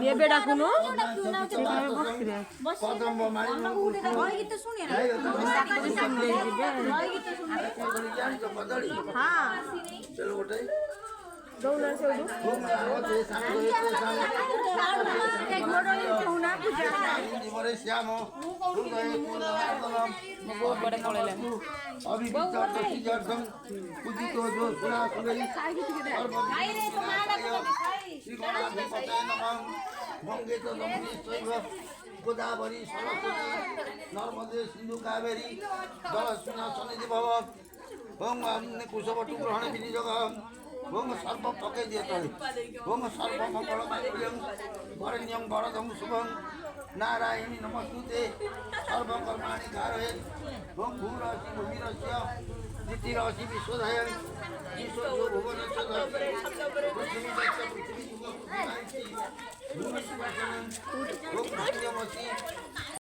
নেবে ডাকুনো দৌড়া শ্যাম অভিজ্ঞার্থম পূজিত শ্রীগণাধিপতয়ে নমঃ গঙ্গে চ যমুনেশ্বৈব গোদাবরী সরস্বতী নর্মদে সিন্ধু কাবেরী জলস্মিনা সন্নিধি ভব ওং কুশবটু গ্রহণে বিনিযোগ ওং সর্ব পকে দিয়ে তলে ওং সর্বমঙ্গল মাঙ্গল্যং বরেণ্যং বরদং শুভং নারায়ণী নমস্তুতে সর্বকর্মাণি কারয়ে ওং ভূরসি ভূমিরস্য নীতিরসি বিশ্বধায় বিশ্বজো ভুবনেশ্বর পৃথিবী